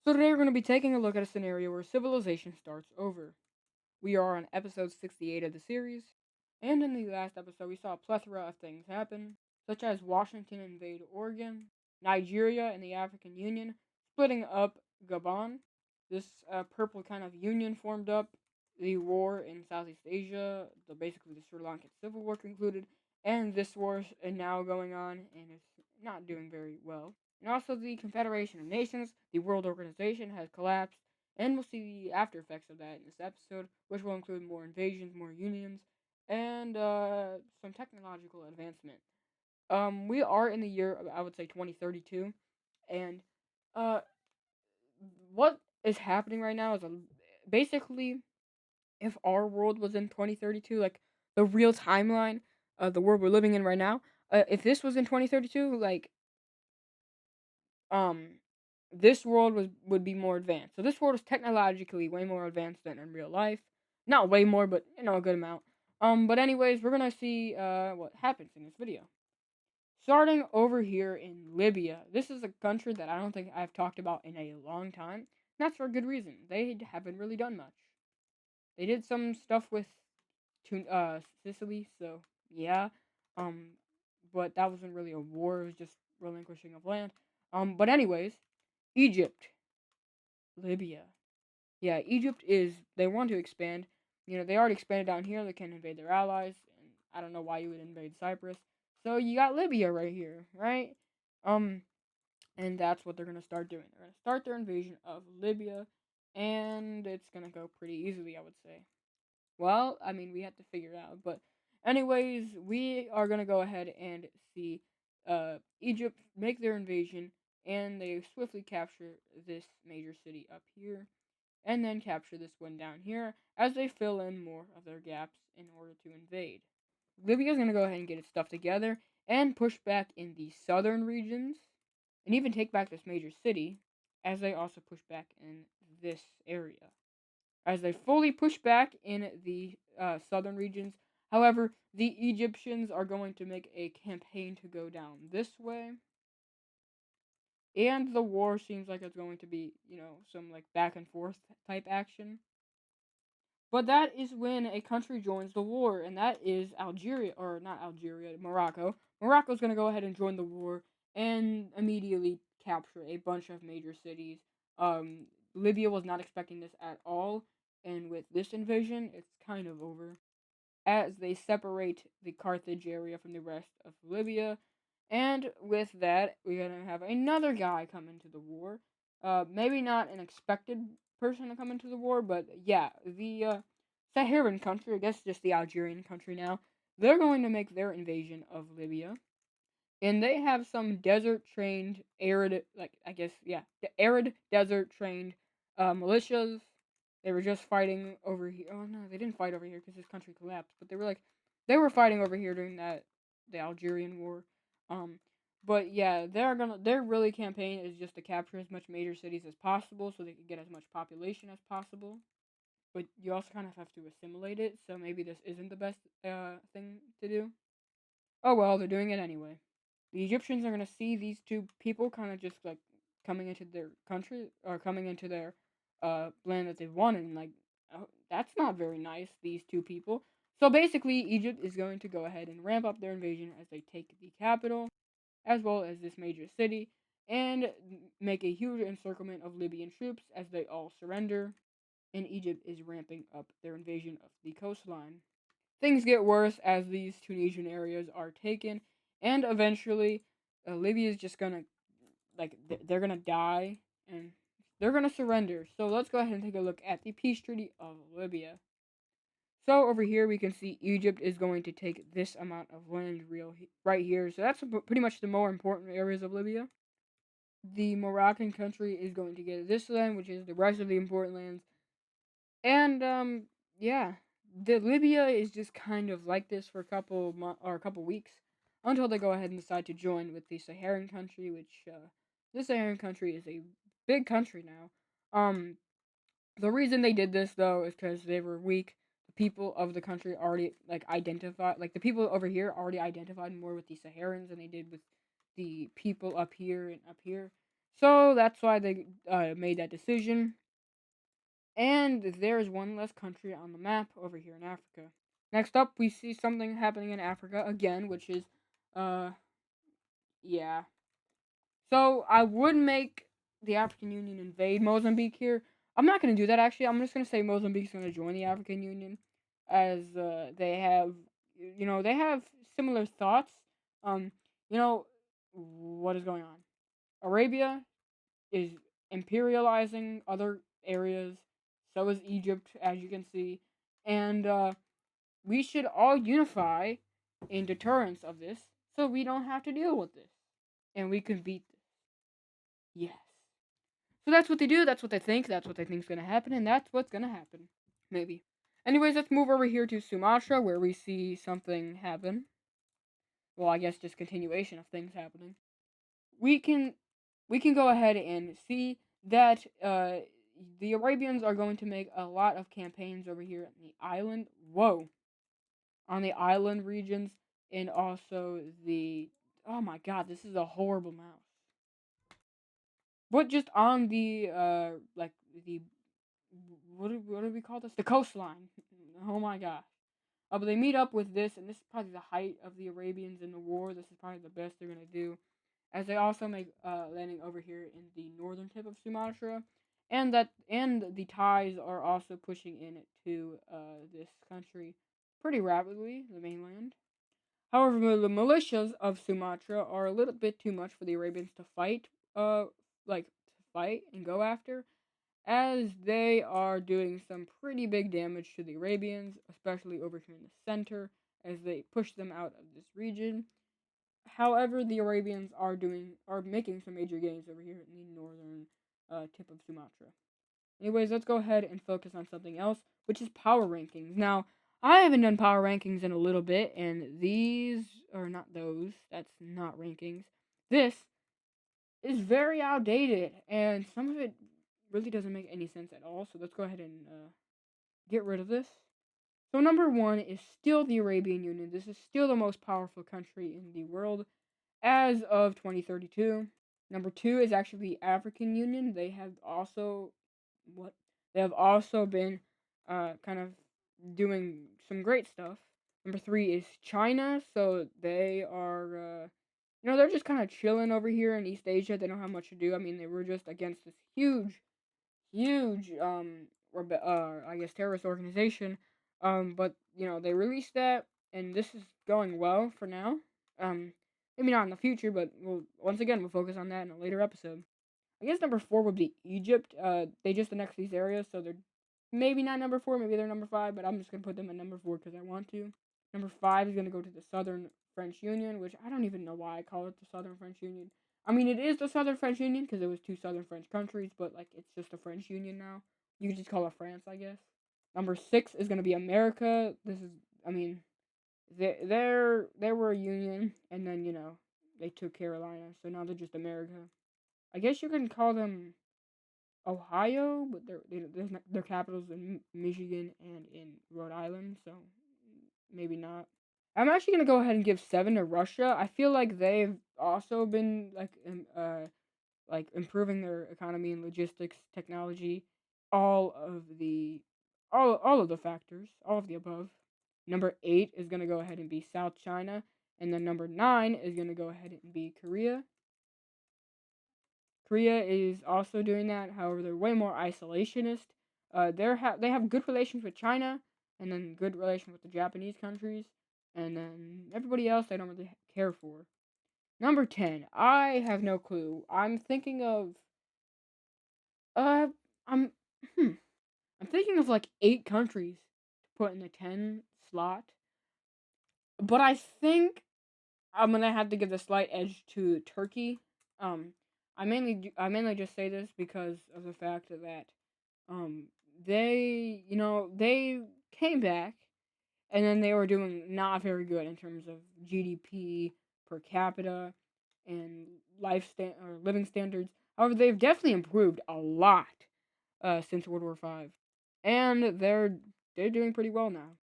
So today we're going to be taking a look at a scenario where civilization starts over. We are on episode 68 of the series, and in the last episode we saw a plethora of things happen, such as Washington invade Oregon, Nigeria and the African Union splitting up Gabon, this purple kind of union formed up, the war in Southeast Asia, basically the Sri Lankan Civil War concluded, and this war is now going on and it's not doing very well. And also, the Confederation of Nations, the World Organization, has collapsed, and we'll see the after effects of that in this episode, which will include more invasions, more unions, and some technological advancement. We are in the year, I would say, 2032, and uh, what is happening right now is basically if our world was in 2032, like the real timeline, the world we're living in right now, if this was in 2032, like um this world would be more advanced. So this world is technologically way more advanced than in real life. Not way more, but a good amount. But anyways, we're gonna see what happens in this video. Starting over here in Libya. This is a country that I don't think I've talked about in a long time. And that's for a good reason. They haven't really done much. They did some stuff with Sicily, so yeah. Um but that wasn't really a war, it was just relinquishing of land. But anyways, Egypt, Libya. Yeah, Egypt is they want to expand. They already expanded down here, they can invade their allies, and I don't know why you would invade Cyprus. So you got Libya right here, right? Um and that's what they're gonna start doing. They're gonna start their invasion of Libya, and it's gonna go pretty easily, I would say. Well, I mean, we have to figure it out. But, anyways, we are going to go ahead and see Egypt make their invasion, and they swiftly capture this major city up here, and then capture this one down here as they fill in more of their gaps in order to invade. Libya is going to go ahead and get its stuff together and push back in the southern regions, and even take back this major city, as they also push back in this area as they fully push back in the southern regions. However, the Egyptians are going to make a campaign to go down this way, and the war seems like it's going to be, some like back and forth type action. But that is when a country joins the war, and that is Algeria, or not Algeria, Morocco. Morocco's going to go ahead and join the war and immediately capture a bunch of major cities. Libya was not expecting this at all, and with this invasion, it's kind of over as they separate the Carthage area from the rest of Libya. And with that, we're gonna have another guy come into the war. Maybe not an expected person to come into the war, but yeah, the Saharan country, I guess just the Algerian country now, they're going to make their invasion of Libya. And they have some desert trained, arid, like, I guess, yeah, the arid desert trained militias. They were just fighting over here. Oh no, they didn't fight over here because this country collapsed. But they were fighting over here during the Algerian War. Um, but yeah, their really campaign is just to capture as much major cities as possible so they can get as much population as possible. But you also kind of have to assimilate it, so maybe this isn't the best thing to do. Oh well, they're doing it anyway. The Egyptians are gonna see these two people kind of just like coming into their country or coming into their land that they've won, and like, oh, that's not very nice. These two people. So basically, Egypt is going to go ahead and ramp up their invasion as they take the capital, as well as this major city, and make a huge encirclement of Libyan troops as they all surrender. And Egypt is ramping up their invasion of the coastline. Things get worse as these Tunisian areas are taken, and eventually, Libya is just gonna they're gonna die and they're gonna surrender. So let's go ahead and take a look at the peace treaty of Libya. So over here we can see Egypt is going to take this amount of land right here. So that's pretty much the more important areas of Libya. The Moroccan country is going to get this land, which is the rest of the important lands. And yeah, the Libya is just kind of like this for a couple weeks until they go ahead and decide to join with the Saharan country, which the Saharan country is a big country now. Um, the reason they did this though is because they were weak. The people of the country already like the people over here already identified more with the Saharans than they did with the people up here and up here. So that's why they made that decision. And there's one less country on the map over here in Africa. Next up, we see something happening in Africa again, which is, uh, yeah. So I would make the African Union invade Mozambique here. I'm not gonna do that actually. I'm just gonna say Mozambique's gonna join the African Union, as they have, they have similar um, um, you know, what is going on? Arabia is imperializing other areas. So is Egypt, as you can see, and we should all unify in deterrence of this, so we don't have to deal with this, and we can beat this. Yes. So that's what they do. That's what they think. That's what they think is gonna happen, and that's what's gonna happen. Maybe. Anyways, let's move over here to Sumatra, where we see something happen. Well, I guess just continuation of things happening. We can we can go ahead and see that the Arabians are going to make a lot of campaigns over here on the island. Whoa, on the island regions, and also the, oh my god, this is a horrible mouse. But just on the like the, what do we call this? The coastline. Oh my gosh. But they meet up with this, and this is probably the height of the Arabians in the war. This is probably the best they're gonna do, as they also make landing over here in the northern tip of Sumatra, and the Thais are also pushing in to this country pretty rapidly, the mainland. However, the militias of Sumatra are a little bit too much for the Arabians to fight, to fight and go after, as they are doing some pretty big damage to the Arabians, especially over here in the center, as they push them out of this region. However, the Arabians are making some major gains over here in the northern tip of Sumatra. Anyways, let's go ahead and focus on something else, which is power rankings. Now, I haven't done power rankings in a little bit, and these are not those. That's not rankings. This is very outdated, and some of it really doesn't make any sense at all. So let's go ahead and get rid of this. So number one is still the Arabian Union. This is still the most powerful country in the world as of 2032. Number two is actually the African Union. What they have also been kind of doing some great stuff. Number three is China. So they are they're just kind of chilling over here in East Asia. They don't have much to do. I mean, they were just against this huge I guess terrorist organization. But they released that, and this is going well for now. Um, Maybe not in the future, but we'll focus on that in a later episode. I guess number four would be Egypt. They just annexed these areas, so they're maybe not number four, maybe they're number five, but I'm just gonna put them at number four because I want to. Number five is gonna go to the Southern French Union, which I don't even know why I call it the Southern French Union. I mean, it is the Southern French Union because it was two Southern French countries, but like it's just a French Union now. You could just call it France, I guess. Number six is gonna be America. I mean, they were a union, and then they took Carolina, so now they're just America. I guess you can call them Ohio, but their capitals in Michigan and in Rhode Island, so maybe not. I'm actually gonna go ahead and give seven to Russia. I feel like they've also been like improving their economy and logistics, technology, all of the all of the factors, all of the above. Number eight is gonna go ahead and be South China, and then number nine is gonna go ahead and be Korea. Korea is also doing that. However, they're way more isolationist. They have good relations with China, and then good relations with the Japanese countries, and then everybody else they don't really care for. Number 10, I have no clue. I'm thinking of uh, I'm hmm, I'm thinking of like 8 countries to put in the 10 slot, but I think I'm gonna have to give the slight edge to Turkey. Um, I mainly just say this because of the fact that um they came back, and then they were doing not very good in terms of GDP per capita and living standards. However, they've definitely improved a lot since World War Five, and they're doing pretty well now.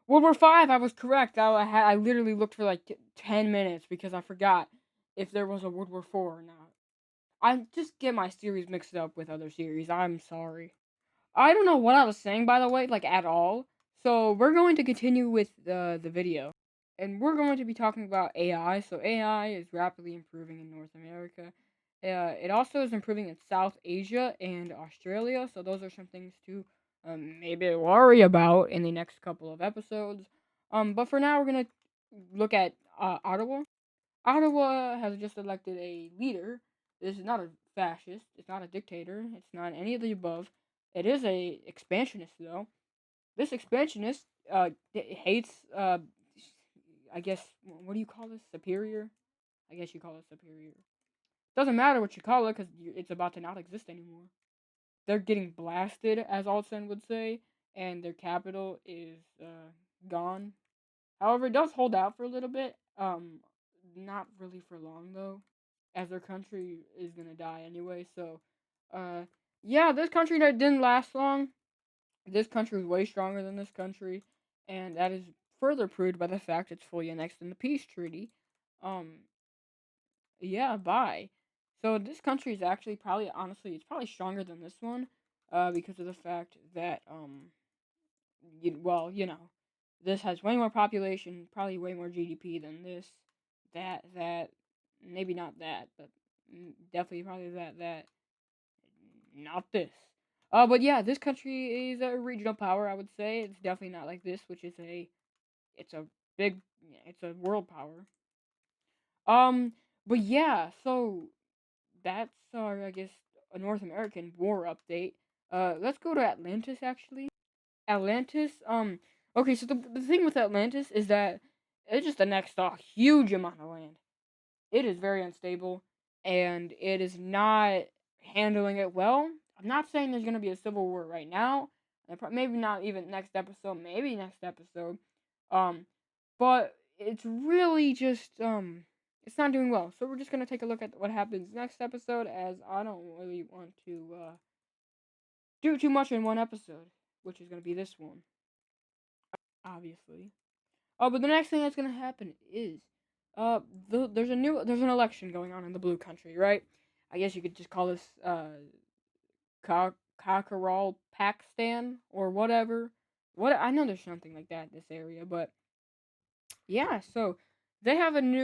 World War Five, I was correct. I literally looked for like 10 minutes because I forgot if there was a World War Four or not. I just get my series mixed up with other series. I'm sorry. I don't know what I was saying, by the way, like at all. So we're going to continue with the video, and we're going to be talking about AI. So AI is rapidly improving in North America. It also is improving in South Asia and Australia. So those are some things to maybe worry about in the next couple of episodes. But for now, we're gonna look at Ottawa. Ottawa has just elected a leader. This is not a fascist. It's not a dictator. It's not any of the above. It is a expansionist though. This expansionist hates I guess what do you call this? Superior? I guess you call it superior. Doesn't matter what you call it because it's about to not exist anymore. They're getting blasted, as Alton would say, and their capital is gone. However, it does hold out for a little bit. Not really for long though, as their country is gonna die anyway. So, uh, yeah, this country that didn't last long. This country was way stronger than this country, and that is further proved by the fact it's fully annexed in the peace treaty. Um, yeah, bye. So this country is actually probably, honestly, it's probably stronger than this one, because of the fact that well, this has way more population, probably way more GDP than this, that, maybe not that, but definitely probably that, not this. But yeah, this country is a regional power. I would say it's definitely not like this, which is it's a big, it's a world power. Um, but yeah, so that's I guess a North American war update. Let's go to Atlantis actually. Atlantis. Okay, so the thing with Atlantis is that it just annexed a huge amount of land. It is very unstable, and it is not handling it well. I'm not saying there's gonna be a civil war right now. Maybe not even next episode. Maybe next episode. Um, but it's really just it's not doing well. So we're just gonna take a look at what happens next episode, as I don't really want to do too much in one episode, which is gonna be this one, obviously. Oh, but the next thing that's gonna happen is, uh, there's an election going on in the blue country, right? I guess you could just call this Cockerel Pakistan or whatever. What I know there's something like that in this area, but yeah. So they have an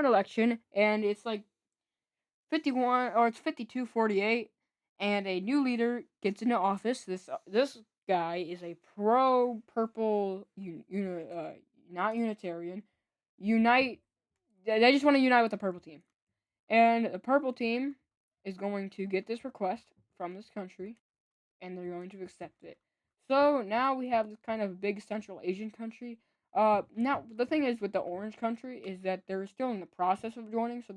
election, and it's like 51 or it's 52-48, and a new leader gets into office. This guy is a pro purple not Unitarian. Unite. They just want to unite with the purple team, and the purple team is going to get this request from this country, and they're going to accept it. So now we have this kind of big Central Asian country. Now the thing is with the orange country is that they're still in the process of joining. So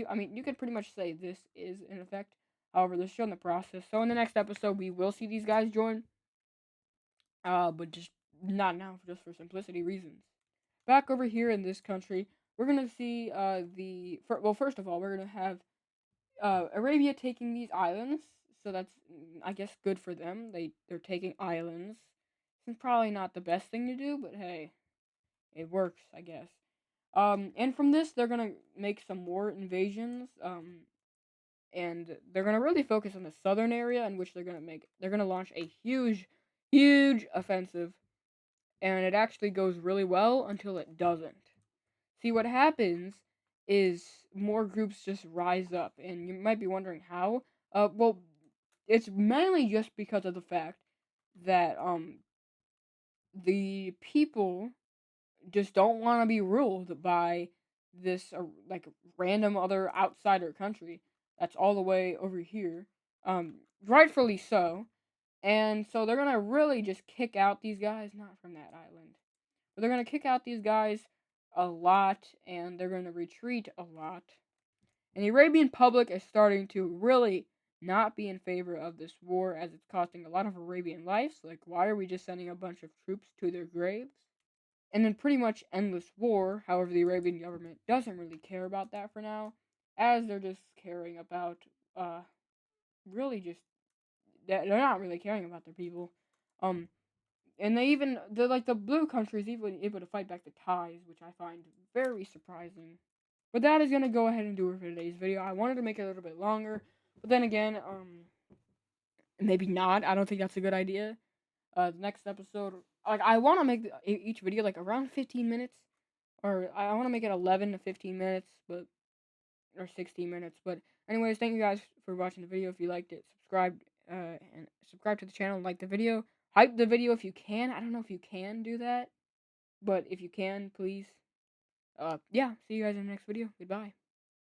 I mean, you could pretty much say this is in effect. However, they're still in the process. So in the next episode, we will see these guys join. But just not now, just for simplicity reasons. Back over here in this country, we're gonna see well, first of all, we're gonna have Arabia taking these islands, so that's I guess good for them. They're taking islands. It's probably not the best thing to do, but hey, it works, I guess. And from this, they're gonna make some more invasions. And they're gonna really focus on the southern area, in which they're gonna launch a huge offensive, and it actually goes really well until it doesn't. See, what happens is more groups just rise up, and you might be wondering how. Well, it's mainly just because of the fact that the people just don't want to be ruled by this like random other outsider country that's all the way over here. Rightfully so, and so they're gonna really just kick out these guys, not from that island, but they're gonna kick out these guys a lot, and they're gonna retreat a lot. And the Arabian public is starting to really not be in favor of this war, as it's costing a lot of Arabian lives. Like, why are we just sending a bunch of troops to their graves? And then pretty much endless war. However, the Arabian government doesn't really care about that for now, as they're just caring about, really just, they're not really caring about their people. Um, and they're like the blue countries even able to fight back the ties, which I find very surprising. But that is gonna go ahead and do it for today's video. I wanted to make it a little bit longer, But then again, maybe not. I don't think that's a good idea. The next episode, like I want to make each video like around 15 minutes, or I want to make it 11 to 15 minutes, but or 16 minutes. But anyways, thank you guys for watching the video. If you liked it, and subscribe to the channel and like the video. Hype the video if you can. I don't know if you can do that, but if you can, please. Yeah. See you guys in the next video. Goodbye.